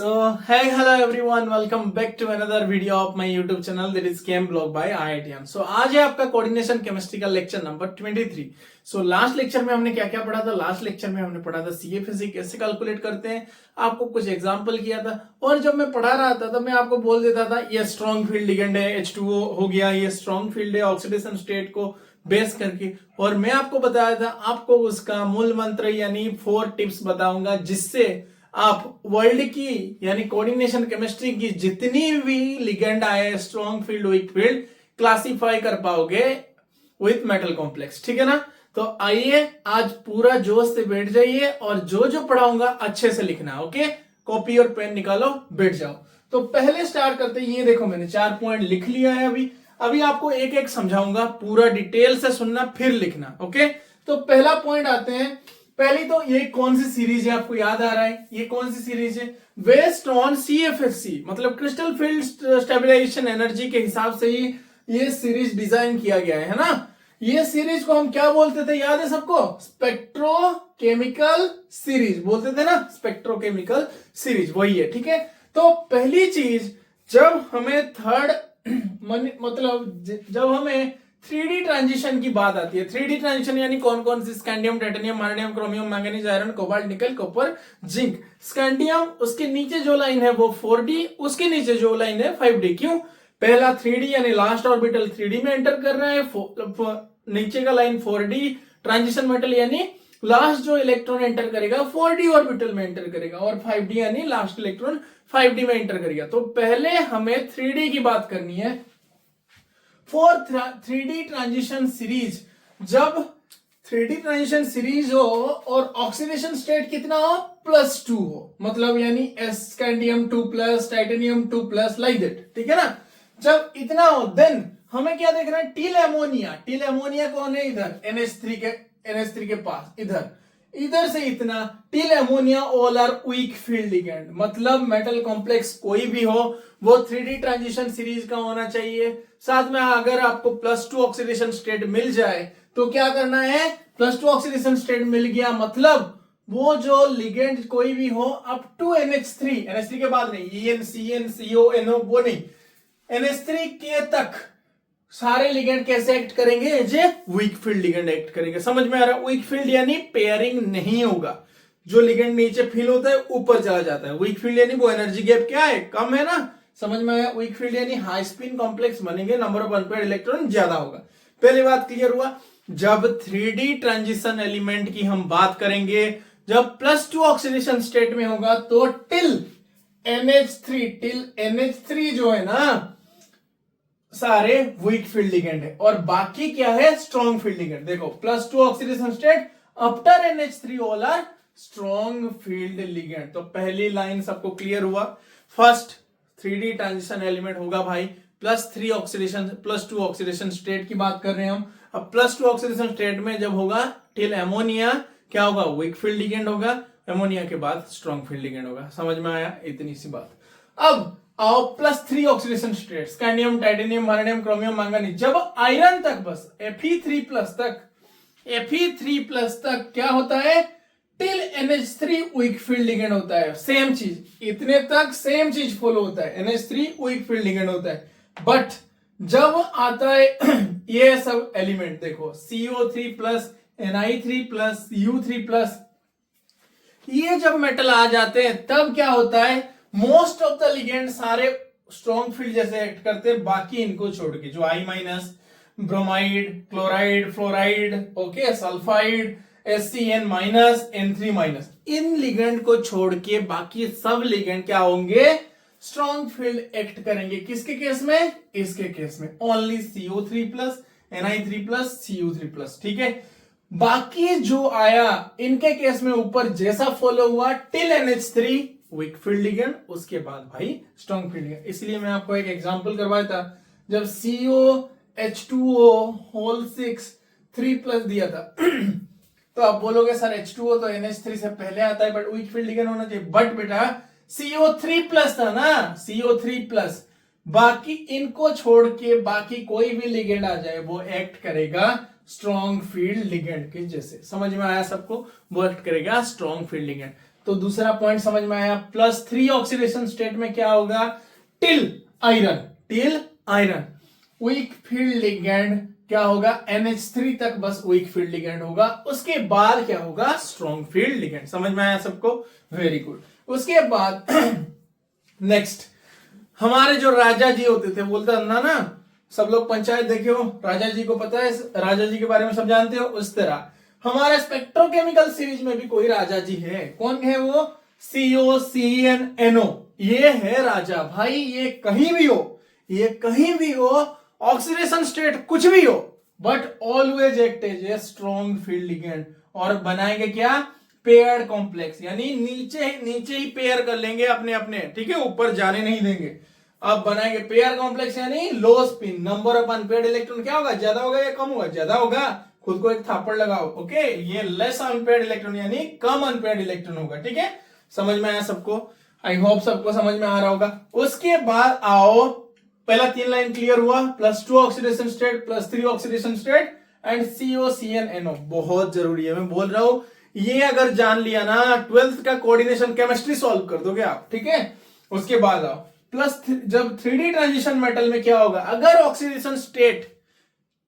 Hey, hello everyone, welcome back to another video of my YouTube channel that is Chem Blog by IITM. So आज है आपका coordination chemistry का lecture number 23. So last lecture में हमने क्या क्या पढ़ा था? लास्ट लेक्चर में हमने पढ़ा था CFSE कैसे कैलकुलेट करते हैं, आपको कुछ एग्जांपल किया था और जब मैं पढ़ा रहा था तब मैं आपको बोल देता था ये स्ट्रॉन्ग फील्ड लिगेंड है, H2O हो गया, ये स्ट्रॉन्ग फील्ड है ऑक्सीडेशन स्टेट को बेस करके, और मैं आपको बताया था आपको उसका मूल मंत्र यानी 4 टिप्स बताऊंगा जिससे आप वर्ल्ड की यानी कोऑर्डिनेशन केमिस्ट्री की जितनी भी लिगेंड आए strong field weak field classify कर पाओगे विथ मेटल कॉम्प्लेक्स. ठीक है ना? तो आइए आज पूरा जोश से बैठ जाइए और जो जो पढ़ाऊंगा अच्छे से लिखना. ओके, कॉपी और पेन निकालो, बैठ जाओ. तो पहले स्टार्ट करते हैं. ये देखो मैंने 4 पॉइंट लिख लिया है. अभी आपको एक एक समझाऊंगा, पूरा डिटेल से सुनना फिर लिखना. ओके, तो पहला पॉइंट आते हैं. पहली तो ये कौन सी सीरीज है, आपको याद आ रहा है ये कौन सी सीरीज है? बेस्ड ऑन CFSE मतलब क्रिस्टल फील्ड स्टेबलाइजेशन एनर्जी के हिसाब से ही ये सीरीज डिजाइन किया गया है ना. ये सीरीज को हम क्या बोलते थे, याद है सबको? स्पेक्ट्रोकेमिकल सीरीज बोलते थे ना, स्पेक्ट्रोकेमिकल सीरीज वही है. ठीक है, तो पहली चीज जब हमें जब हमें 3D ट्रांजिशन की बात आती है, 3D ट्रांजिशन यानी कौन कौन सी? स्कैंडियम, टाइटेनियम, मार्नियम, chromium, manganese, iron, cobalt, nickel, copper, zinc. Scandium उसके नीचे जो लाइन है वो 4D, उसके नीचे जो लाइन है 5D. क्यों? पहला 3D यानी लास्ट ऑर्बिटल 3D में एंटर कर रहा है, नीचे का लाइन 4D ट्रांजिशन मेटल यानी लास्ट जो इलेक्ट्रॉन एंटर करेगा 4D ऑर्बिटल में एंटर करेगा, और 5D यानी लास्ट इलेक्ट्रॉन 5D में एंटर करेगा. तो पहले हमें 3D की बात करनी है. फॉर 3D ट्रांजिशन सीरीज, जब 3D ट्रांजिशन सीरीज हो और ऑक्सीडेशन स्टेट कितना हो? +2 हो, मतलब यानी स्कैंडियम 2+, टाइटेनियम 2+, लाइक दैट. ठीक है ना? जब इतना हो देन हमें क्या देखना है? टिल एमोनिया कौन है? इधर NH3 के पास, इधर से इतना till ammonia all are weak field ligand. मतलब मेटल कॉम्प्लेक्स कोई भी हो वो 3D ट्रांजिशन सीरीज का होना चाहिए. साथ में अगर आपको +2 ऑक्सीडेशन स्टेट मिल जाए तो क्या करना है? +2 ऑक्सीडेशन स्टेट मिल गया मतलब वो जो लिगेंड कोई भी हो अप टू NH3 के बाद नहीं, EN, CN, CO, NO वो नहीं, NH3 के तक सारे लिगेंड कैसे एक्ट करेंगे? As a weak field ligand act करेंगे. समझ में आ रहा है? वीक फील्ड यानी पेयरिंग नहीं होगा. जो लिगेंड नीचे फील होता है ऊपर चला जाता है. वीक फील्ड यानी वो एनर्जी गैप क्या है? कम है ना. समझ में आया? वीक फील्ड यानी हाई स्पिन कॉम्प्लेक्स बनेंगे, नंबर ऑफ अनपेयर्ड इलेक्ट्रॉन ज्यादा होगा. पहली बात क्लियर हुआ. जब 3D ट्रांजिशन एलिमेंट की हम बात करेंगे, जब +2 ऑक्सीडेशन स्टेट में होगा तो टिल NH3 जो है ना सारे वीक फील्ड लिगेंड है और बाकी क्या है? Strong field ligand. देखो +2 oxidation state after NH3 all are strong field ligand. तो पहली लाइन सबको क्लियर हुआ. फर्स्ट 3D ट्रांजिशन एलिमेंट होगा भाई +2 ऑक्सीडेशन स्टेट की बात कर रहे हैं हम. अब +2 ऑक्सीडेशन स्टेट में जब होगा टिल एमोनिया क्या होगा? वीक फील्ड लिगेंड होगा. एमोनिया के बाद स्ट्रॉन्ग फील्ड लिगेंड होगा. समझ में आया? इतनी सी बात. अब आओ +3 ऑक्सीडेशन स्टेट, स्कैंडियम, टाइटेनियम, मार्नियम, क्रोमियम, मैंगनीज. जब आयरन तक बस Fe3+ तक क्या होता है? Till NH3 week field ligand होता है. सेम चीज, इतने तक सेम चीज फॉलो होता है. NH3 वीक फील्ड लिगेंड होता है. बट जब आता है ये सब एलिमेंट देखो CO3+, Ni3+, U3+, ये जब मेटल आ जाते हैं तब क्या होता है? मोस्ट ऑफ द लिगेंड सारे स्ट्रॉन्ग फील्ड जैसे एक्ट करते हैं, बाकी इनको छोड़ के जो I-, bromide, chloride, fluoride, okay, sulphide, SCN-, N3-, in ligand को छोड़ के बाकी सब लिगेंड क्या होंगे? स्ट्रॉन्ग फील्ड एक्ट करेंगे. किसके केस में? इसके केस में ओनली CO3+, Ni3+, Cu3+. ठीक है, बाकी जो आया इनके केस में ऊपर जैसा फॉलो हुआ till NH3 week field ligand, उसके बाद भाई स्ट्रॉन्ग फील्ड लिगेंड. इसलिए मैं आपको एक एग्जांपल करवाया था. जब COH2O होल 6 3+ दिया था तो आप बोलोगे सर H2O तो NH3 से पहले आता है बट वीक फील्ड लिगेंड होना चाहिए. बट बेटा CO3+ था ना, CO3+, बाकी इनको छोड़ के बाकी कोई भी लिगेंड आ जाए वो एक्ट करेगा स्ट्रॉन्ग फील्ड लिगेंड के जैसे. समझ में आया सबको? वो एक्ट करेगा स्ट्रॉन्ग फील्ड लिगेंड. तो दूसरा पॉइंट समझ में आया। +3 ऑक्सीडेशन स्टेट में क्या होगा, till iron week field ligand क्या होगा, NH3 तक बस वीक फील्ड लिगेंड होगा, उसके बाद क्या होगा, स्ट्रॉन्ग फील्ड लिगेंड। समझ में आया सबको, वेरी गुड। उसके बाद नेक्स्ट हमारे जो राजा जी होते थे, बोलता ना सब लोग पंचायत देखे हो, राजा जी को पता है, राजा जी के बारे में सब जानते हो, उस तरह हमारे स्पेक्ट्रोकेमिकल सीरीज में भी कोई राजा जी है। कौन है वो, COCnNO, ये है राजा भाई। ये कहीं भी हो ऑक्सीडेशन स्टेट कुछ भी हो, but always act as a strong field ligand. और बनाएंगे क्या, पेयर्ड कॉम्प्लेक्स, यानी नीचे ही पेयर कर लेंगे अपने, ठीक है, ऊपर जाने नहीं देंगे। अब बनाएंगे पेयर कॉम्प्लेक्स, यानी लो spin, number of unpaired electron क्या होगा, ज्यादा होगा या कम होगा, ज्यादा होगा। खुद को एक थापड़ लगाओ, ओके। ये लेस अनपेयर्ड इलेक्ट्रॉन यानी कम अनपेयर्ड इलेक्ट्रॉन होगा, ठीक है। समझ में आया सबको, आई होप सबको समझ में आ रहा होगा। उसके बाद आओ, पहला 3 लाइन क्लियर हुआ, +2 oxidation state, +3 oxidation state and COCnNO, बहुत जरूरी है, मैं बोल रहा हूं। ये अगर जान लिया ना, 12th का कोऑर्डिनेशन केमिस्ट्री सॉल्व कर दोगे आप, ठीक है। उसके बाद आओ जब 3D ट्रांजिशन मेटल में क्या होगा, अगर ऑक्सीडेशन स्टेट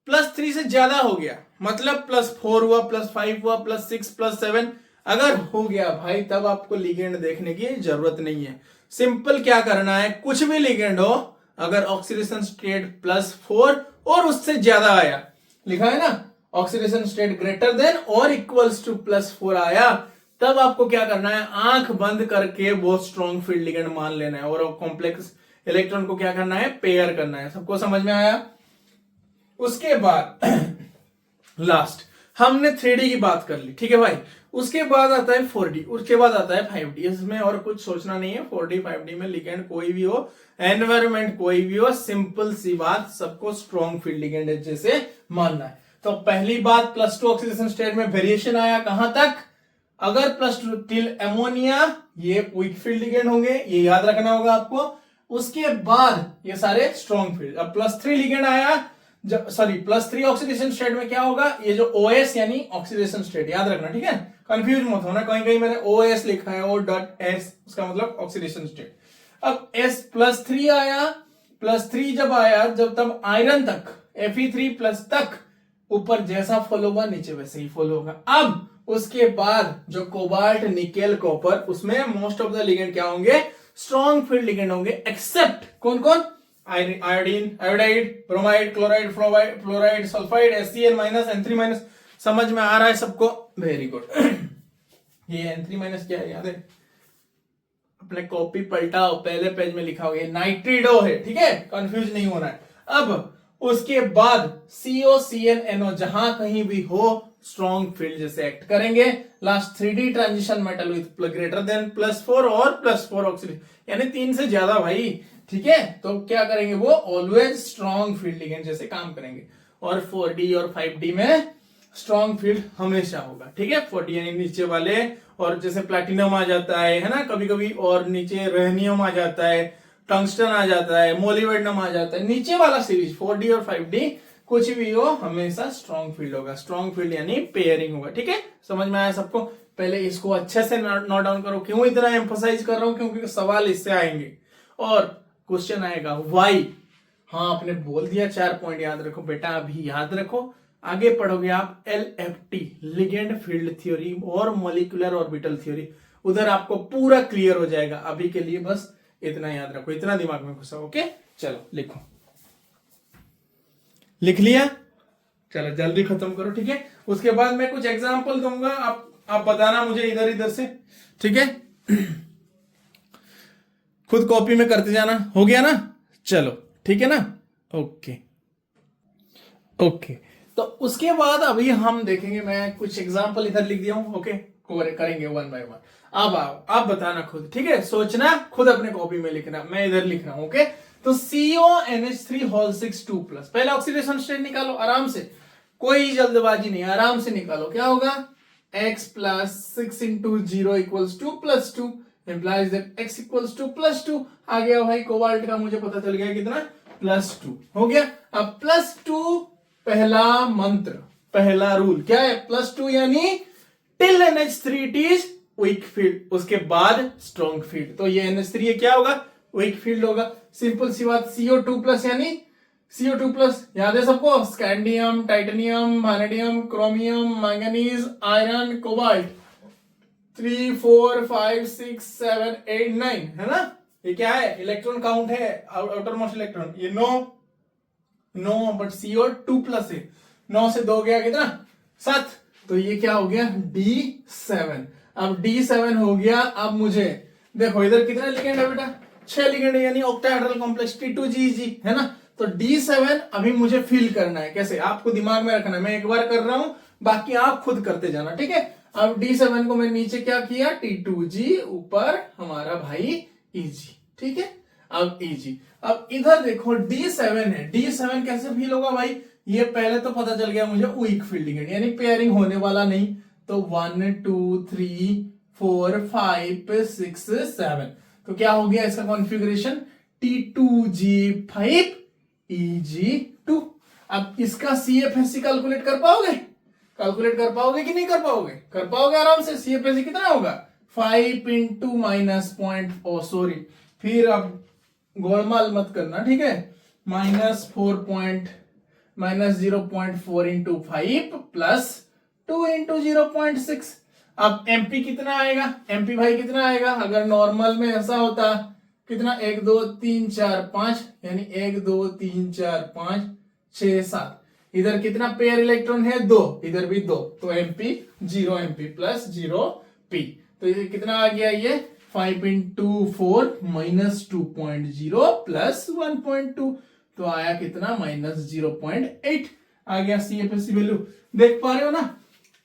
+3 से ज्यादा हो गया, मतलब +4 हुआ, +5 हुआ, +6, +7 अगर हो गया भाई, तब आपको लिगेंड देखने की जरूरत नहीं है। सिंपल क्या करना है, कुछ भी लिगेंड हो, अगर ऑक्सीडेशन स्टेट +4 और उससे ज्यादा आया, लिखा है ना, ऑक्सीडेशन स्टेट ग्रेटर देन और इक्वल्स टू +4 आया, तब आपको क्या करना है, आंख बंद करके बहुत स्ट्रॉन्ग फील्ड लिगेंड मान लेना है, और कॉम्प्लेक्स इलेक्ट्रॉन को क्या करना है, पेयर करना है। सबको समझ में आया। उसके बाद लास्ट हमने 3D की बात कर ली, ठीक है भाई। उसके बाद आता है 4D, उसके बाद आता है 5D। इसमें और कुछ सोचना नहीं है, 4D 5D में लिगेंड कोई भी हो, एनवायरमेंट कोई भी हो, सिंपल सी बात, सबको स्ट्रॉन्ग फील्ड लिगेंड जैसे मानना है। तो पहली बात, +2 ऑक्सीडेशन स्टेट में वेरिएशन आया कहां तक, अगर +2 टिल अमोनिया, ये वीक फील्ड लिगेंड होंगे, ये याद रखना होगा आपको। उसके बाद ये सारे स्ट्रॉन्ग फील्ड। अब +3 लिगेंड आया, +3 ऑक्सीडेशन स्टेट में क्या होगा, ये जो OS यानी ऑक्सीडेशन स्टेट, याद रखना, ठीक है, कंफ्यूज मत होना, कहीं मैंने OS लिखा है, O.S, उसका मतलब ऑक्सीडेशन स्टेट। अब +3 आया, +3 जब आया, तब आयरन तक, Fe3+ तक, ऊपर जैसा फॉलो होगा नीचे वैसे ही फॉलो होगा। अब उसके बाद जो कोबाल्ट, निकेल, कॉपर, उसमें मोस्ट ऑफ द लिगेंड क्या होंगे, स्ट्रॉन्ग फील्ड लिगेंड होंगे, एक्सेप्ट कौन कौन, iodine, iodide, bromide, chloride, fluoride, sulphide, SCN-, N3-। समझ में आ रहा है सबको, वेरी गुड। ये N3- क्या है, याद है, अपने कॉपी पलटाओ, पहले पेज में लिखा होगा, ये नाइट्रिडो है, ठीक है, कंफ्यूज नहीं होना है। अब उसके बाद COCnNO, जहां कहीं भी हो स्ट्रॉन्ग फील्ड जैसे एक्ट करेंगे। Last 3D transition metal with greater than +4 और +4 ऑक्सीडेशन, यानी 3 से ज्यादा भाई, ठीक है। तो क्या करेंगे, वो ऑलवेज स्ट्रॉन्ग फील्ड लिगेंड जैसे काम करेंगे। और 4D और 5D में स्ट्रॉन्ग फील्ड हमेशा होगा, ठीक है। 4D यानी नीचे वाले, और जैसे प्लैटिनम आ जाता है ना कभी कभी, और नीचे रेहनियम आ जाता है, टंगस्टन आ जाता है, मोलिब्डेनम आ जाता है, नीचे वाला सीरीज 4D और 5D कुछ भी हो, हमेशा स्ट्रॉन्ग फील्ड होगा। स्ट्रॉन्ग फील्ड यानी पेयरिंग होगा, ठीक है। समझ में आया सबको, पहले इसको अच्छे से नोट डाउन करो। क्यों इतना एम्फोसाइज कर रहा हूं, क्योंकि सवाल इससे आएंगे और क्वेश्चन आएगा वाई। हाँ, आपने बोल दिया, 4 पॉइंट याद रखो बेटा, अभी याद रखो, आगे पढ़ोगे आप LFT, लिगेंड फील्ड थ्योरी और मॉलिक्यूलर ऑर्बिटल थ्योरी, उधर आपको पूरा क्लियर हो जाएगा। अभी के लिए बस इतना याद रखो, इतना दिमाग में घुसा, ओके। चलो लिखो, लिख लिया, चलो जल्दी खत्म करो, ठीक है। उसके बाद मैं कुछ एग्जांपल दूंगा, आप बताना मुझे इधर इधर से, ठीक है। खुद कॉपी में करते जाना, हो गया ना, चलो ठीक है ना, ओके ओके। तो उसके बाद अभी हम देखेंगे, मैं कुछ एग्जांपल इधर लिख दिया हूं, ओके, करेंगे 1 बाय 1। अब आओ, आप बताना खुद, ठीक है, सोचना खुद, अपने कॉपी में लिखना, मैं इधर लिख रहा हूं, ओके। तो CONH3 2+, पहले ऑक्सीडेशन स्टेट निकालो आराम से, कोई जल्दबाजी नहीं, आराम से निकालो। क्या होगा, x + 6 × 0 = 2 + 2 implies that x = +2 आ गया भाई। कोबाल्ट का मुझे पता चल गया कितना, +2 हो गया। अब +2 पहला मंत्र, पहला रूल क्या है, +2 यानी till NH3 is weak field, उसके बाद स्ट्रॉन्ग फील्ड। तो ये NH3 क्या होगा? वीक फील्ड होगा। सिंपल सी बात। CO2 प्लस यानी CO2 प्लस याद है सबको? Scandium, titanium, vanadium, chromium, manganese, iron, cobalt. 3 4 5 6 7 8 9 है ना? ये क्या है? इलेक्ट्रॉन काउंट है, आउटर मोस्ट इलेक्ट्रॉन। ये 9 बट CO2 प्लस है। 9 से 2 गया कितना? 7। तो ये क्या हो गया? D7। अब D7 हो गया। अब मुझे देखो इधर कितना लिगेंड है बेटा? 6 लिगेंड है, यानी ऑक्टाहेड्रल कॉम्प्लेक्स T2GG है ना? तो D7 अभी मुझे फिल करना है। कैसे? आपको दिमाग में रखना है। मैं एक बार कर रहा हूं, बाकी आप खुद करते जाना, ठीक है? अब D7 को मैं नीचे क्या किया? T2G, ऊपर हमारा भाई EG, ठीक है? अब EG। अब इधर देखो D7 है। D7 कैसे फील होगा भाई? ये पहले तो पता चल गया मुझे वीक फील्ड लिगेंड, यानी पेयरिंग होने वाला नहीं। तो 1 2 3 4 5 6 7। तो क्या हो गया इसका कॉन्फ़िगरेशन? T2G5 EG2। अब इसका CFSC कैलकुलेट कर पाओगे? कैलकुलेट कर पाओगे कि नहीं कर पाओगे? कर पाओगे आराम से। CFSC कितना होगा? 5 इंटू माइनस पॉइंट, ओ सॉरी, फिर अब गोलमाल मत करना, ठीक है? Minus 0.4 into 5 plus 2 into 0.6। अब MP कितना आएगा? MP भाई कितना आएगा? अगर नॉर्मल में ऐसा होता कितना? 1 2 3 4 5, यानी 1 2 3 4 5 6 7। इधर कितना पेयर इलेक्ट्रॉन है? 2। इधर भी 2। तो MP 0 MP प्लस 0 P। तो ये कितना आ गया? ये 5 इंटू 4 माइनस 2.0 प्लस 1.2। तो आया कितना? माइनस 0.8 आ गया CFSC वैल्यू। देख पा रहे हो ना?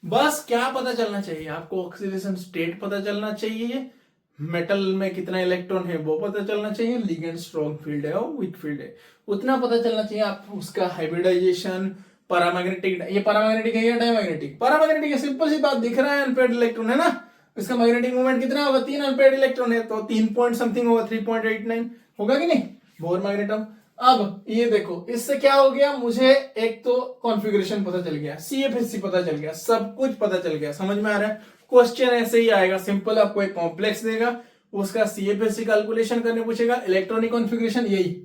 बस क्या पता चलना चाहिए आपको? ऑक्सीडेशन स्टेट पता चलना चाहिए, मेटल में कितना इलेक्ट्रॉन है वो पता चलना चाहिए, लिगेंड स्ट्रॉन्ग फील्ड है और वीक फील्ड है, उतना पता चलना चाहिए। आप उसका हाइब्रिडाइजेशन, पैरामैग्नेटिक, ये पैरामैग्नेटिक है या डायमैग्नेटिक? पैरामैग्नेटिक है। सिंपल सी बात, दिख रहा है अनपेयर्ड इलेक्ट्रॉन है ना? इसका मैग्नेटिक मोमेंट कितना होगा? 3 अनपेयर्ड इलेक्ट्रॉन है तो 3 पॉइंट समथिंग होगा, 3.89 होगा कि नहीं? बोर मैग्नेटम। अब ये देखो, इससे क्या हो गया? मुझे एक तो कॉन्फ़िगरेशन पता चल गया, CFSC पता चल गया, सब कुछ पता चल गया। समझ में आ रहा है? क्वेश्चन ऐसे ही आएगा, सिंपल। आपको एक कॉम्प्लेक्स देगा, उसका CFSC कैलकुलेशन करने पूछेगा, इलेक्ट्रॉनिक कॉन्फ़िगरेशन यही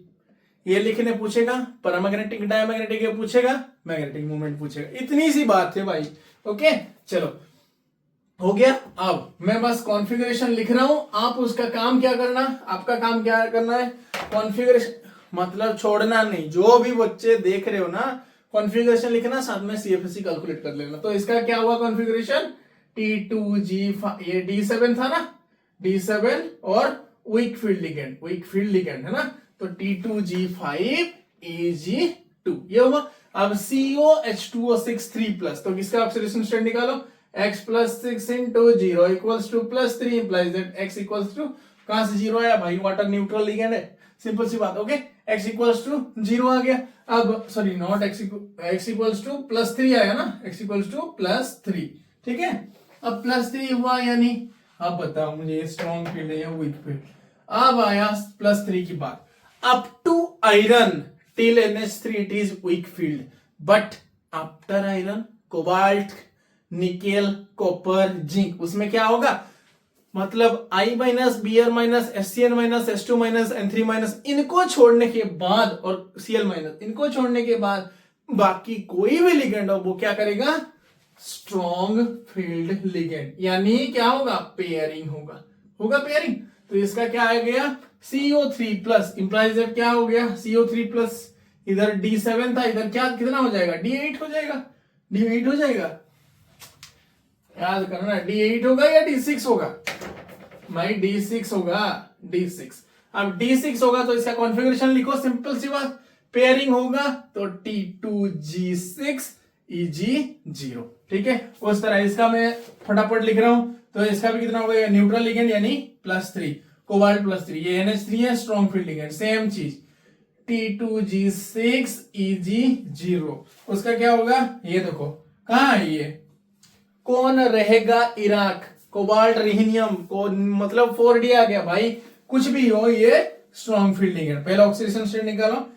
ये लिखने पूछेगा, पैरामैग्नेटिक डायमैग्नेटिक ये पूछेगा, मैग्नेटिक मोमेंट पूछेगा। इतनी सी बात है भाई। ओके, चलो हो गया। अब मैं बस कॉन्फ़िगरेशन लिख रहा हूं, आप उसका काम क्या करना? आपका काम क्या करना है? कॉन्फ़िगरेशन मतलब छोड़ना नहीं। जो भी बच्चे देख रहे हो ना, कॉन्फ़िगरेशन लिखना, साथ में CFSC कैलकुलेट कर लेना। तो इसका क्या हुआ कॉन्फ़िगरेशन? T2G5, ये D7 था ना? D7 और वीक फील्ड लिगेंड है ना? तो T2G5 EG2 ये हुआ। अब COH2O6 3+, तो किसका ऑक्सीडेशन स्टेट निकालो? x plus 6 into 0 equals to plus 3 implies that x equals to, कहां से 0 आया भाई? वाटर न्यूट्रल लिगेंड है, सिंपल सी बात। ओके, x इक्वल्स टू 0 आ गया। अब sorry, not x equals to plus 3 आया ना? x इक्वल्स टू प्लस 3, ठीक है? अब प्लस 3 हुआ, यानी अब बताओ मुझे स्ट्रॉन्ग फील्ड है या वीक फील्ड? अब आया प्लस 3 की बात। Up to iron till NH3 it is weak field, but after iron cobalt, nickel, copper, zinc, उसमें क्या होगा? मतलब I minus, Br minus, SCN minus, S2 minus, N3 minus, इनको छोड़ने के बाद, और Cl माइनस, इनको छोड़ने के बाद बाकी कोई भी लिगेंड हो वो क्या करेगा? स्ट्रॉन्ग फील्ड लिगेंड, यानी क्या होगा? पेयरिंग होगा पेयरिंग। तो इसका क्या आ गया? CO3 प्लस इंप्लाइज दैट क्या हो गया? CO3 प्लस, इधर D7 था, इधर क्या कितना हो जाएगा? D8 हो जाएगा। D8 हो जाएगा, याद करना, D8 होगा या D6 होगा? भाई D6 होगा, D6। अब D6 होगा तो इसका कॉन्फ़िगरेशन लिखो, सिंपल सी बात। पेयरिंग होगा तो T2G6 EG0, ठीक है? उस तरह इसका मैं फटाफट लिख रहा हूं। तो इसका भी कितना होगा? न्यूट्रल लिगेंड यानी +3, कोबाल्ट +3, ये NH3 है, स्ट्रॉन्ग फील्ड लिगेंड, सेम चीज T2G6 EG0। उसका क्या होगा? ये देखो, कहां है ये? कौन रहेगा? इराक, कोबाल्ट, रिहीनियम को, मतलब 4D आ गया भाई। कुछ भी हो, ये स्ट्रॉन्ग फील्ड लिगेंड। पहले ऑक्सीडेशन स्टेट निकालो,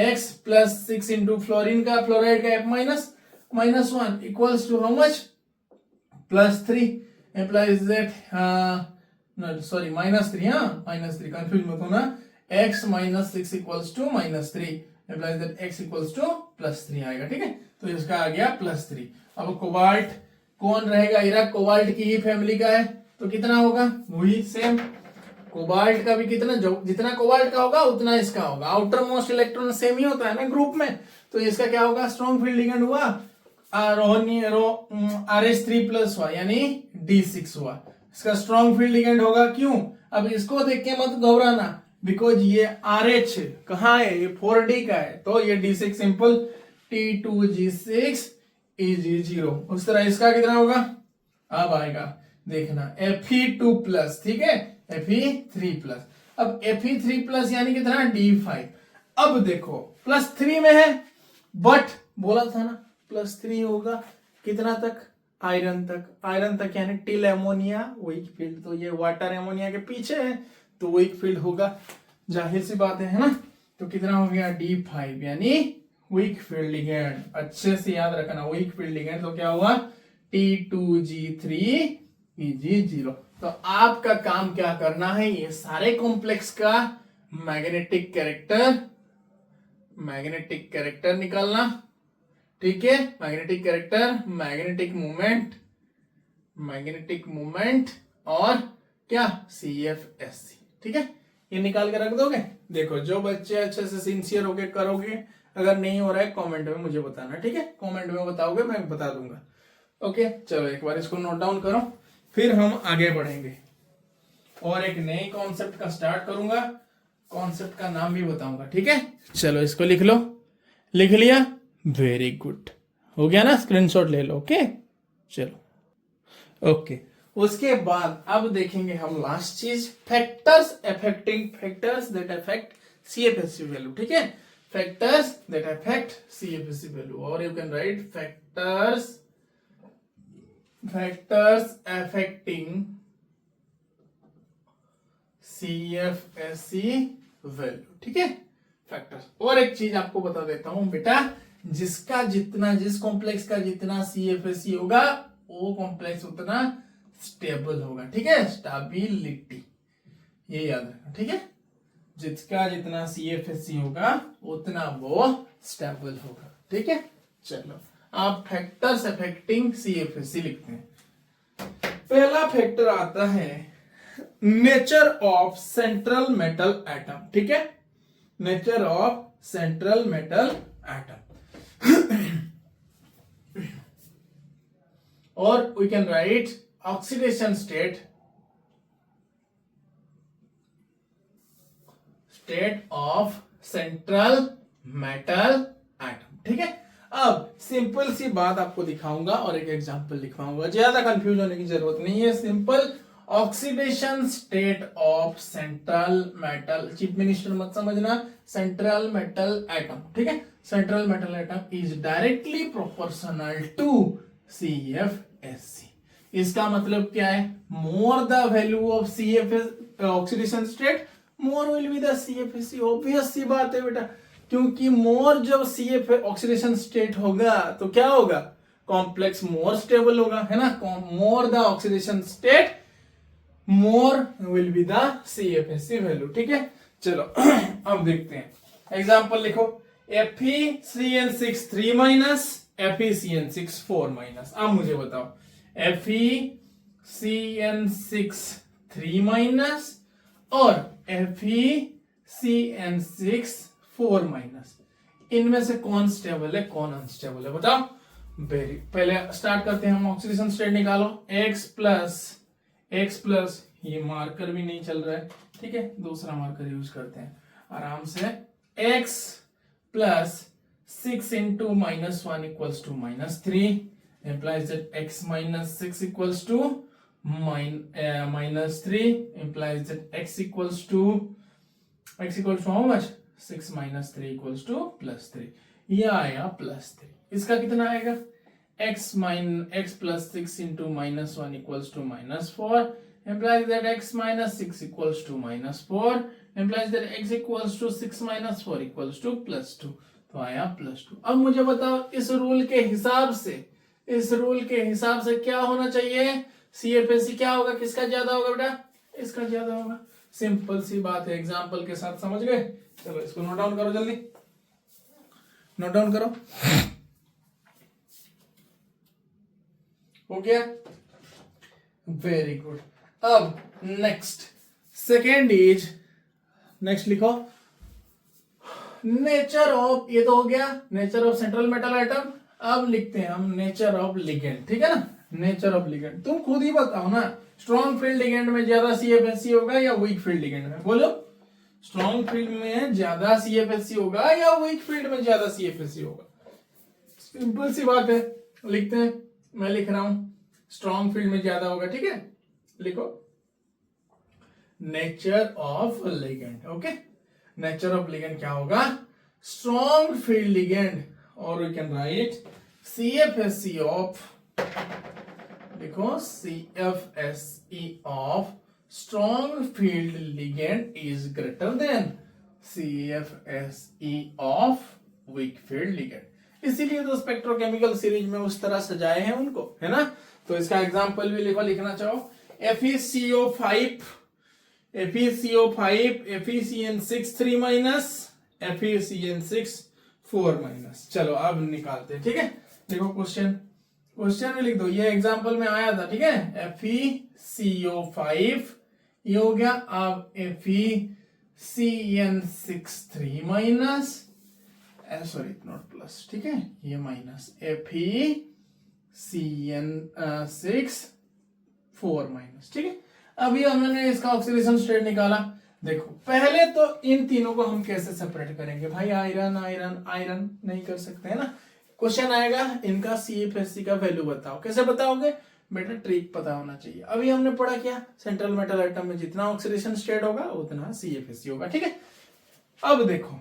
x प्लस 6 इंटू फ्लोरीन का, फ्लोराइड का F minus -1 equals to how much? +3, implies that sorry -3, हाँ -3, कंफ्यूज मत होना, x minus 6 equals to -3 implies that x equals to +3 आएगा, ठीक है। तो इसका आ गया +3। अब कोबाल्ट कौन रहेगा, इराक कोबाल्ट की ही फैमिली का है, तो कितना होगा, वही सेम कोबाल्ट का भी कितना, जितना कोबाल्ट का होगा उतना इसका होगा, आउटर मोस्ट इलेक्ट्रॉन सेम ही होता है ना ग्रुप में, तो इसका क्या होगा, स्ट्रॉन्ग फील्ड लिगेंड हुआ RH3+ हुआ यानी D6 हुआ, इसका स्ट्रॉन्ग फील्ड लिगेंड होगा, क्यों, अब इसको देख के मत घबराना, बिकॉज ये RH कहाँ है, ये 4D का है, तो ये D6 सिंपल T2G6 Eg0, उस तरह इसका कितना होगा, अब आएगा देखना Fe2+, ठीक है, Fe3+, अब Fe3+ यानी कितना D5, अब देखो +3 में है, बट बोला था ना +3 होगा कितना तक, आयरन तक यानी टिल एमोनिया वीक फील्ड, तो ये वाटर एमोनिया के पीछे है तो वीक फील्ड होगा, जाहिर सी बात है ना। तो कितना हो गया D5 यानी वीक फील्ड लिगेंड, अच्छे से याद रखना वीक फील्ड लिगेंड, तो क्या हुआ T2G3 Eg0। तो आपका काम क्या करना है, ये सारे कॉम्प्लेक्स का मैग्नेटिक कैरेक्टर निकालना, ठीक है, मैग्नेटिक कैरेक्टर, मैग्नेटिक मूवमेंट और क्या CFSC, ठीक है, ये निकाल के रख दोगे। देखो जो बच्चे अच्छे से सिंसियर होके करोगे, अगर नहीं हो रहा है कमेंट में मुझे बताना, ठीक है, कमेंट में बताओगे मैं बता दूंगा। ओके चलो एक बार इसको नोट डाउन करो, फिर हम आगे बढ़ेंगे और एक नए कॉन्सेप्ट का स्टार्ट करूंगा, कॉन्सेप्ट का नाम भी बताऊंगा, ठीक है। चलो इसको लिख लो, लिख लिया, वेरी गुड, हो गया ना, स्क्रीनशॉट ले लो। ओके चलो ओके, उसके बाद अब देखेंगे हम लास्ट चीज, factors that affect CFSC value, ठीक है, factors that affect CFSC value, और you can write factors affecting CFSC value, ठीक है, फैक्टर्स। और एक चीज आपको बता देता हूं बेटा, जिस कॉम्प्लेक्स का जितना CFSC होगा वो कॉम्प्लेक्स उतना स्टेबल होगा, ठीक है, स्टेबिलिटी, ये याद रखना, ठीक है, जिसका जितना CFSC होगा उतना वो स्टेबल होगा, ठीक है। चलो आप फैक्टर्स अफेक्टिंग CFSC लिखते हैं। पहला फैक्टर आता है nature of central metal atom, ठीक है, nature of central metal atom, और we can write oxidation state of central metal atom, ठीक है। अब सिंपल सी बात आपको दिखाऊंगा और एक एग्जांपल लिखवाऊंगा, ज्यादा कंफ्यूज होने की जरूरत नहीं है, simple oxidation state of central metal, chief minister मत समझना, सेंट्रल मेटल एटम, ठीक है, central metal atom is directly proportional to CFSC। इसका मतलब क्या है, more the value of CFS oxidation state more will be the CFSC, obvious सी बात है बेटा, क्योंकि मोर जब CF ऑक्सीडेशन स्टेट होगा तो क्या होगा, कॉम्प्लेक्स मोर स्टेबल होगा, है ना, more the oxidation state more will be the CFSC value, ठीक है। चलो अब देखते हैं, एग्जांपल लिखो, FeCN6 3 माइनस FeCN6 4 माइनस। अब मुझे बताओ FeCN6 3 माइनस और FeCN6 4 माइनस, इनमें से कौन स्टेबल है कौन अनस्टेबल है, बताओ। पहले स्टार्ट करते हैं हम, ऑक्सीडेशन स्टेट निकालो, X प्लस, ये मार्कर भी नहीं चल रहा है, ठीक है, दूसरा मार्कर यूज करते हैं आराम से, X plus 6 into -1 equals to -3 implies that X minus 6 equals to -3 implies that X equals to how much, 6 minus 3 equals to +3, ये आया +3, इसका कितना आएगा, X plus 6 into -1 equals to -4 implies that X minus 6 equals to -4 implies that X equals to 6 minus 4 equals to +2, तो आया +2। अब मुझे बताओ इस रूल के हिसाब से क्या होना चाहिए, CFSC क्या होगा, किसका ज्यादा होगा बेटा, इसका ज्यादा होगा। सिंपल सी बात है, एग्जाम्पल के साथ समझ गए। चलो इसको नोट डाउन करो, जल्दी नोट डाउन करो। हो गया, वेरी गुड। अब नेक्स्ट सेकेंड इज, नेक्स्ट लिखो नेचर ऑफ, ये तो हो गया nature of central metal atom. अब लिखते हैं हम नेचर ऑफ लिगेंड, ठीक है ना। नेचर ऑफ लिगेंड तुम खुद ही बताओ ना, स्ट्रॉन्ग फील्ड लिगेंड में ज्यादा CFSC होगा या वीक फील्ड लिगेंड में, बोलो। स्ट्रॉन्ग फील्ड में ज्यादा CFSC होगा या वीक फील्ड में ज्यादा CFSC होगा? सिंपल सी बात है, लिखते हैं, मैं लिख रहा हूं स्ट्रॉन्ग फील्ड में ज्यादा होगा, ठीक है। लिखो nature of ligand, okay. Nature of ligand क्या होगा, स्ट्रॉन्ग फील्ड लिगेंड, और we can write CFSC of, देखो CFSE of strong field ligand is greater than CFSE of weak field ligand. इसीलिए तो स्पेक्ट्रोकेमिकल सीरीज में उस तरह सजाए हैं उनको, है ना। तो इसका एग्जांपल भी लिखो, लिखना चाहो FeCO5 FeCN6 3 minus FeCN6 4 minus. चलो अब निकालते हैं, ठीक है। देखो क्वेश्चन में लिख दो, ये एग्जांपल में आया था, ठीक है। FeCO5 ये हो गया, अब FeCN6 3 minus, sorry not plus, ठीक है, ये माइनस FeCN6 4 माइनस, ठीक है। अभी हमने इसका ऑक्सीडेशन स्टेट निकाला। देखो पहले तो इन तीनों को हम कैसे सेपरेट करेंगे भाई, आयरन आयरन आयरन नहीं कर सकते, है ना। क्वेश्चन आएगा इनका CFSC का वैल्यू बताओ, कैसे बताओगे बेटा, ट्रिक पता होना चाहिए। अभी हमने पढ़ा क्या, सेंट्रल मेटल एटम में जितना ऑक्सीडेशन स्टेट होगा उतना CFSC होगा, ठीक है। अब देखो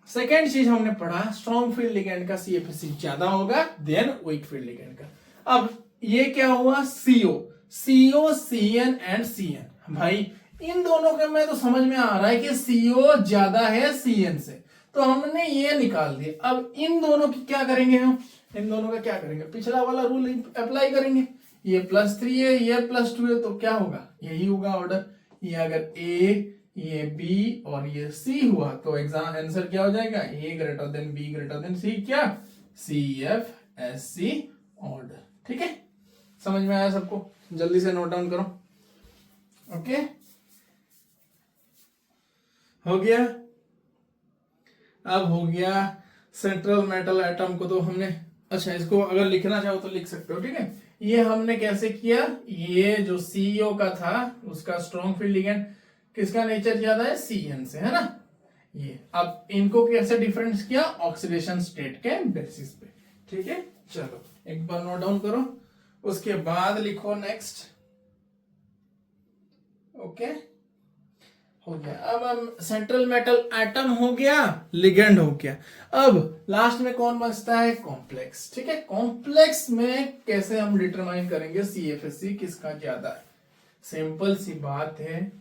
सेकेंड चीज हमने पढ़ा, स्ट्रॉन्ग फील्ड लिगेंड का CFSC ज्यादा होगा देन वीक फील्ड लिगेंड का। अब ये क्या हुआ, CO CN एंड CN, भाई इन दोनों के में तो समझ में आ रहा है कि CO ज्यादा है CN से, तो हमने ये निकाल दिया। अब इन दोनों की क्या करेंगे हम, इन दोनों का क्या करेंगे, पिछला वाला रूल अप्लाई करेंगे। ये +3 है, ये +2 है, तो क्या होगा, यही होगा ऑर्डर। ये अगर A, ये B और ये C हुआ तो एग्जाम आंसर क्या हो जाएगा, A greater than B greater than C, क्या CFSC ऑर्डर, ठीक है। समझ में आया सबको, जल्दी से नोट डाउन करो, ओके। हो गया, अब हो गया सेंट्रल मेटल एटम को तो हमने, अच्छा इसको अगर लिखना चाहो तो लिख सकते हो, ठीक है। ये हमने कैसे किया, ये जो CEO का था उसका स्ट्रॉन्ग फील्ड लिगेंड किसका नेचर ज्यादा है, CN से, है ना। ये अब इनको कैसे डिफरेंस किया, ऑक्सीडेशन स्टेट के बेसिस पे, ठीक है। चलो एक बार नोट डाउन करो, उसके बाद लिखो नेक्स्ट, ओके। हो गया, अब हम सेंट्रल मेटल एटम हो गया, लिगेंड हो गया। अब लास्ट में कौन बचता है, कॉम्प्लेक्स, ठीक है। कॉम्प्लेक्स में कैसे हम डिटरमाइन करेंगे CFSC किसका ज्यादा है, सिंपल सी बात है,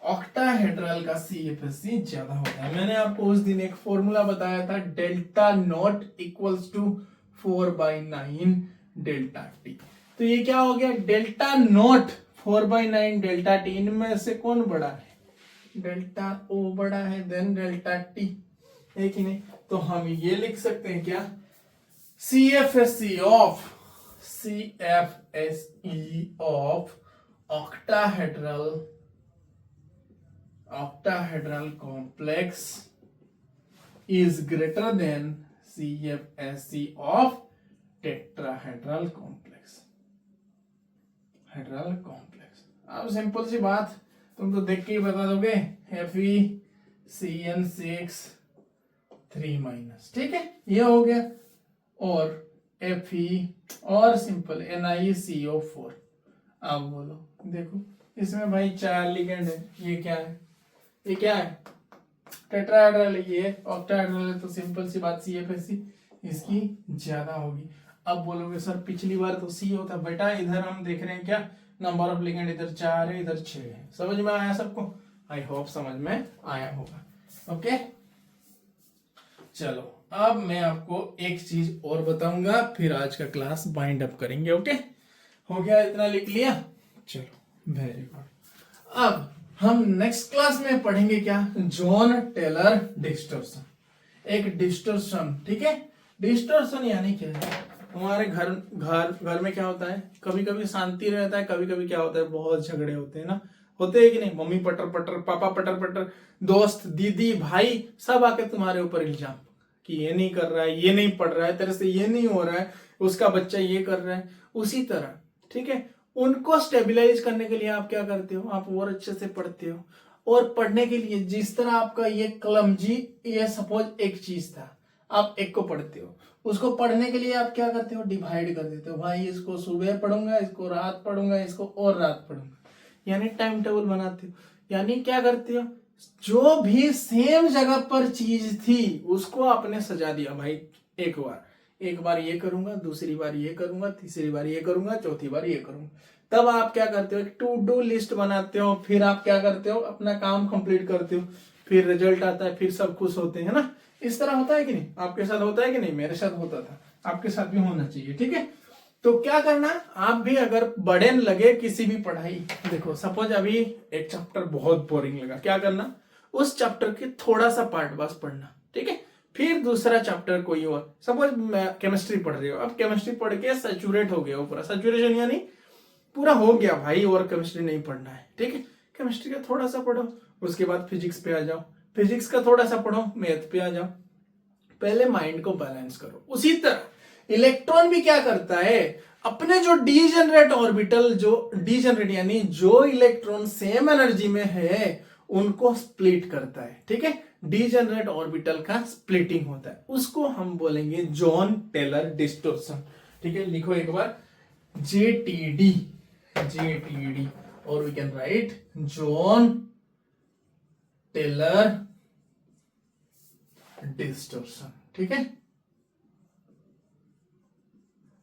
ऑक्टाहेड्रल का CFSC ज्यादा होता है। मैंने आपको उस दिन एक फॉर्मूला बताया था, delta naught equals to 4/9 delta T. तो ये क्या हो गया, डेल्टा नॉट 4/9 डेल्टा टी, इनमें से कौन बड़ा है, डेल्टा O बड़ा है देन डेल्टा T, है कि नहीं। तो हम ये लिख सकते हैं क्या, CFSE of octahedral complex is greater than CFSE of tetrahedral complex। अब सिंपल सी बात, तुम तो देख के ही बता दोगे, FeCN6 3 माइनस, ठीक है, ये हो गया। और Fe और सिंपल NiCO4। अब बोलो, देखो इसमें भाई 4 लिगेंड है, ये क्या है, ये क्या है, टेट्राहेड्रल है, ये ऑक्टाहेड्रल है, तो सिंपल सी बात CFSC इसकी ज्यादा होगी। अब बोलोगे सर पिछली बार तो C होता, बेटा इधर हम देख रहे हैं क्या, नंबर ऑफ लिगेंड इधर 4 है इधर 6 है। समझ में आया सबको, आई होप समझ में आया होगा, ओके। चलो अब मैं आपको एक चीज और बताऊंगा, फिर आज का क्लास बाइंड अप करेंगे, ओके। हो गया, इतना लिख लिया, चलो वेरी गुड। अब हम नेक्स्ट क्लास में पढ़ेंगे क्या, जॉन टेलर डिस्टॉर्शन। एक डिस्टॉर्शन, ठीक है। डिस्टॉर्शन यानी क्या है, हमारे घर घर घर में क्या होता है, कभी कभी शांति रहता है, कभी कभी क्या होता है, बहुत झगड़े होते हैं ना, होते हैं कि नहीं। मम्मी पटर पटर, पापा पटर पटर, दोस्त, दीदी, भाई सब आके तुम्हारे ऊपर इल्जाम कि ये नहीं कर रहा है, ये नहीं पढ़ रहा है, तेरे से ये नहीं हो रहा है, उसका बच्चा ये कर रहा है। उसी तरह, ठीक है, उनको स्टेबिलाईज करने के लिए आप क्या करते हो, आप और अच्छे से पढ़ते हो। और पढ़ने के लिए जिस तरह आपका ये क्लमजी, ये सपोज एक चीज था, आप एक को पढ़ते हो, उसको पढ़ने के लिए आप क्या करते हो, डिवाइड कर देते हो। भाई इसको सुबह पढ़ूंगा, इसको रात पढ़ूंगा, इसको और रात पढ़ूंगा, यानी टाइम टेबल बनाते हो। यानी क्या करते हो, जो भी सेम जगह पर चीज थी उसको आपने सजा दिया। भाई एक बार ये करूंगा, दूसरी बार ये करूंगा, तीसरी बार ये करूंगा, चौथी बार ये करूंगा। तब आप क्या करते हो, एक टू डू लिस्ट बनाते हो, फिर आप क्या करते हो, अपना काम कंप्लीट करते हो, फिर रिजल्ट आता है, फिर सब खुश होते हैं ना। इस तरह होता है कि नहीं, आपके साथ होता है कि नहीं, मेरे साथ होता था, आपके साथ भी होना चाहिए, ठीक है। तो क्या करना, आप भी अगर बर्डन लगे किसी भी पढ़ाई, देखो सपोज अभी एक चैप्टर बहुत बोरिंग लगा, क्या करना, उस चैप्टर के थोड़ा सा पार्ट बस पढ़ना, ठीक है। फिर दूसरा चैप्टर कोई और, सपोज केमिस्ट्री पढ़ रहे हो, अब केमिस्ट्री पढ़ के सैचुरेट हो गया, पूरा सैचुरेशन यानी पूरा हो गया भाई, और केमिस्ट्री नहीं पढ़ना है, ठीक है। केमिस्ट्री का थोड़ा सा पढ़ो, उसके बाद फिजिक्स पे आ जाओ, फिजिक्स का थोड़ा सा पढ़ो, मैथ पे आ जाओ। पहले माइंड को बैलेंस करो। उसी तरह इलेक्ट्रॉन भी क्या करता है, अपने जो डीजेनरेट ऑर्बिटल, जो डीजेनरेट यानी जो इलेक्ट्रॉन सेम एनर्जी में है उनको स्प्लिट करता है, ठीक है। डीजेनरेट ऑर्बिटल का स्प्लिटिंग होता है, उसको हम बोलेंगे जॉन टेलर डिस्टॉर्शन, ठीक है। लिखो एक बार, जेटीडी, जेटीडी, और we can write Jahn Teller distortion, ठीक है।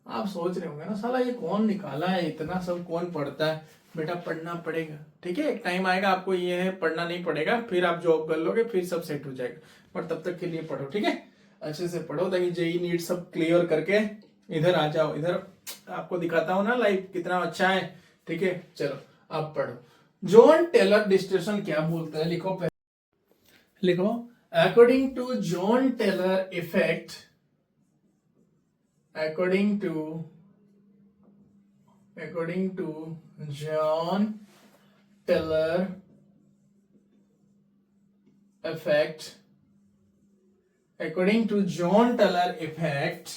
आप सोच रहे होंगे ना, साला ये कौन निकाला है, इतना सब कौन पढ़ता है। बेटा पढ़ना पड़ेगा, ठीक है। एक टाइम आएगा आपको ये है पढ़ना नहीं पड़ेगा, फिर आप जॉब कर लोगे, फिर सब सेट हो जाएगा, पर तब तक के लिए पढ़ो, ठीक है। अच्छे से पढ़ो ताकि जेई नीट सब क्लियर करके इधर आ जाओ। इधर आपको दिखाता हूं ना लाइव, कितना अच्छा है, ठीक है। चलो अब पढ़ो, जॉन टेलर डिस्टॉर्शन क्या बोलता है, लिखो लिखो, according to Jahn Teller effect, according to John Teller effect, according to John Teller effect,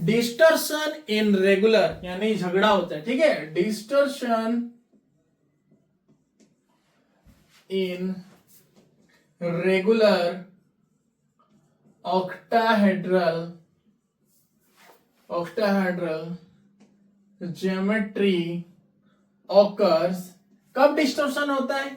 distortion in regular यानी झगड़ा होता है, ठीक है। distortion in regular octahedral geometry occurs, कब डिस्टॉर्शन होता है,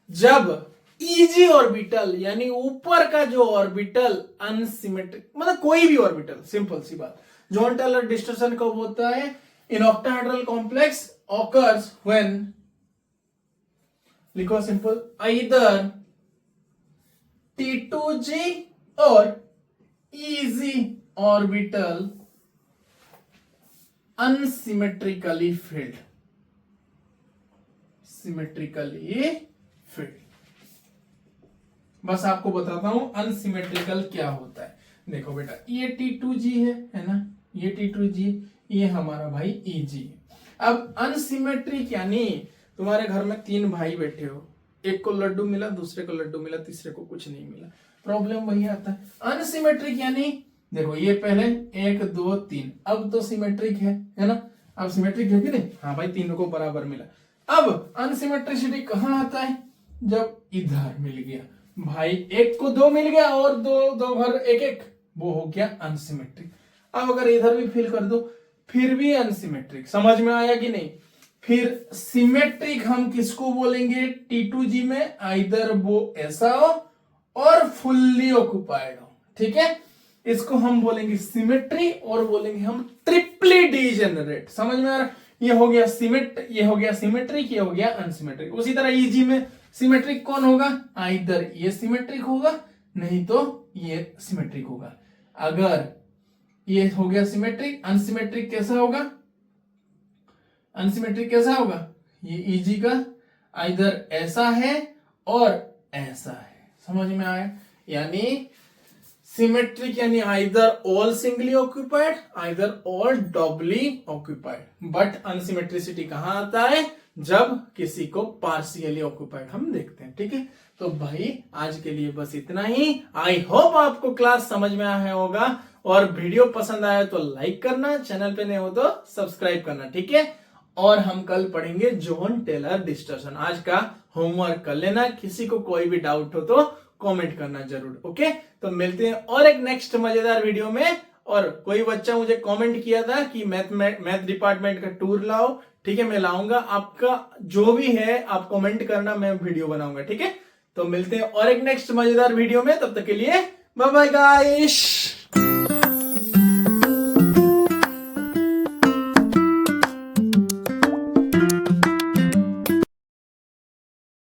जब इजी ऑर्बिटल यानी ऊपर का जो ऑर्बिटल अनसिमेट्रिक, मतलब कोई भी ऑर्बिटल, सिंपल सी बात। जॉन टेलर डिस्टॉर्शन कब होता है, in octahedral complex occurs when, लिखो सिंपल, either T2G और easy orbital unsymmetrically filled, symmetrically filled। बस आपको बताता हूं अनसिमेट्रिकल क्या होता है। देखो बेटा, ये T2G है ना, ये T2G, ये हमारा भाई EG। अब अनसिमेट्रिक यानी तुम्हारे घर में 3 भाई बैठे हो, एक को लड्डू मिला, दूसरे को लड्डू मिला, तीसरे को कुछ नहीं मिला, प्रॉब्लम वही आता है। अनसिमेट्रिक यानी देखो, ये पहले 1 2 3, अब तो सिमेट्रिक है ना, अब सिमेट्रिक है कि नहीं, हाँ भाई, तीनों को बराबर मिला। अब अनसिमेट्रिसिटी कहाँ आता है, जब इधर मिल गया भाई, 1 को 2 मिल गया और दो घर 1 1, वो हो गया अनसिमेट्रिक। अब अगर इधर भी फिल कर दो, फिर भी अनसिमेट्रिक। समझ में आया कि नहीं। फिर सिमेट्रिक हम किसको बोलेंगे, T2G में आइदर वो ऐसा हो और फुल्ली ऑक्युपाइड हो, ठीक है, इसको हम बोलेंगे सिमेट्री, और बोलेंगे हम ट्रिपली डीजेनरेट। समझ में आ रहा, ये हो गया ये हो गया सिमेट्रिक, ये हो गया अनसिमेट्रिक। उसी तरह ईजी में सिमेट्रिक कौन होगा, आइदर ये सिमेट्रिक होगा, नहीं तो ये सिमेट्रिक होगा। अगर ये हो गया सिमेट्रिक, अनसिमेट्रिक कैसा होगा, अनसिमेट्रिक कैसा होगा, ये इजी का आइदर ऐसा है और ऐसा है, समझ में आया। यानी सिमेट्रिक यानी either all singly occupied either all doubly occupied, but unsymmetricity कहां आता है, जब किसी को पार्शियली ऑक्यूपाइड हम देखते हैं। ठीक है, तो भाई आज के लिए बस इतना ही। आई होप आपको क्लास समझ में आया होगा, और वीडियो पसंद आया तो लाइक करना, चैनल पे नए हो तो सब्सक्राइब करना। ठीक है, और हम कल पढ़ेंगे जॉन टेलर डिस्टॉर्शन। आज का होमवर्क कर लेना, किसी को कोई भी डाउट हो तो कमेंट करना जरूर। ओके, तो मिलते हैं और एक नेक्स्ट मजेदार वीडियो में। और कोई बच्चा मुझे कमेंट किया था कि मैथ डिपार्टमेंट का टूर लाओ, ठीक है मैं लाऊंगा, आपका जो भी है आप कमेंट करना, मैं वीडियो बनाऊंगा। ठीक है, तो मिलते हैं और एक नेक्स्ट मजेदार वीडियो में, तब तक के लिए बाय बाय गाइस।